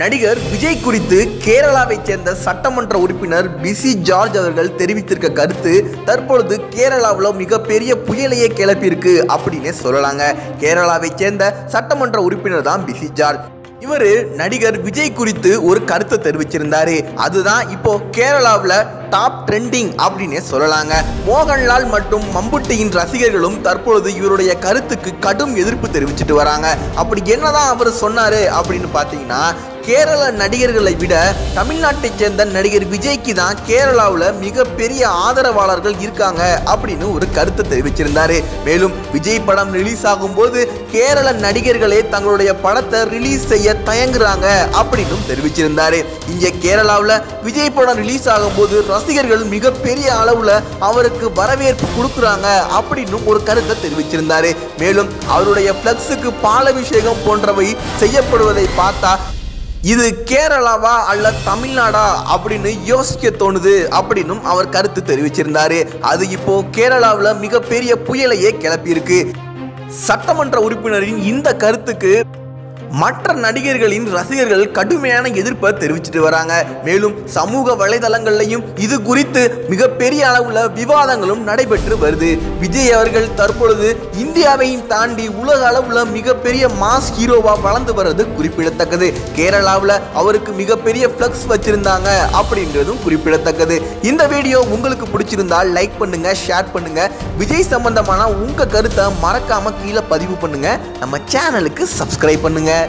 நடிகர் விஜய் குறித்து கேரளாவைச் சேர்ந்த சட்டமன்ற உறுப்பினர் பிசி ஜார்ஜ் அவர்கள் தெரிவித்திருக்க கருத்து தற்பொழுது கேரளாவில் மிகப்பெரிய புயலையே கிளப்பியிருக்கு அப்படின்னே சொல்லலாங்க. கேரளாவைச் சேர்ந்த சட்டமன்ற உறுப்பினர் தான் பிசி ஜார்ஜ். இவர் நடிகர் விஜய் குறித்து ஒரு கருத்தை தெரிவிச்சிருந்தாரு. அதுதான் இப்போ கேரளாவில் டாப் ட்ரெண்டிங் அப்படின்னே சொல்லலாங்க. மோகன்லால் மற்றும் மம்புட்டியின் ரசிகர்களும் தற்பொழுது இவருடைய கருத்துக்கு கடும் எதிர்ப்பு தெரிவிச்சிட்டு வராங்க. அப்படி என்னதான் அவர் சொன்னாரு அப்படின்னு பார்த்தீங்கன்னா, கேரள நடிகர்களை விட தமிழ்நாட்டைச் சேர்ந்த நடிகர் விஜய்க்கு தான் கேரளாவில் மிகப்பெரிய ஆதரவாளர்கள் இருக்காங்க அப்படின்னு ஒரு கருத்தை தெரிவிச்சிருந்தாரு. மேலும் விஜய் படம் ரிலீஸ் ஆகும்போது கேரள நடிகர்களே தங்களுடைய படத்தை ரிலீஸ் செய்ய தயங்குறாங்க அப்படின்னு தெரிவிச்சிருந்தாரு. இங்கே கேரளாவில் விஜய் படம் ரிலீஸ் ஆகும்போது ரசிகர்கள் மிகப்பெரிய அளவில் அவருக்கு வரவேற்பு கொடுக்குறாங்க அப்படின்னு ஒரு கருத்தை தெரிவிச்சிருந்தாரு. மேலும் அவருடைய பிளக்ஸுக்கு பாலாபிஷேகம் போன்றவை செய்யப்படுவதை பார்த்தா இது கேரளாவா அல்ல தமிழ்நாடா அப்படின்னு யோசிக்க தோணுது அப்படின்னும் அவர் கருத்து தெரிவிச்சிருந்தாரு. அது இப்போ கேரளாவில் மிகப்பெரிய புயலையே கிளப்பியிருக்கு. சட்டமன்ற உறுப்பினரின் இந்த கருத்துக்கு மற்ற நடிகர்களின் ரசிகர்கள் கடுமையான எதிர்ப்பை தெரிவிச்சிட்டு வராங்க. மேலும் சமூக வலைதளங்கள்லையும் இது குறித்து மிகப்பெரிய அளவுல விவாதங்களும் நடைபெற்று வருது. விஜய் அவர்கள் தற்பொழுது இந்தியாவையும் தாண்டி உலக அளவுல மிகப்பெரிய மாஸ் ஹீரோவா வளர்ந்து வர்றது குறிப்பிடத்தக்கது. கேரளாவில் அவருக்கு மிகப்பெரிய ஃப்ளக்ஸ் வச்சிருந்தாங்க அப்படின்றதும் குறிப்பிடத்தக்கது. இந்த வீடியோ உங்களுக்கு பிடிச்சிருந்தால் லைக் பண்ணுங்க, ஷேர் பண்ணுங்க. விஜய் சம்பந்தமான உங்க கருத்தை மறக்காம கீழே பதிவு பண்ணுங்க. நம்ம சேனலுக்கு சப்ஸ்கிரைப் பண்ணுங்க.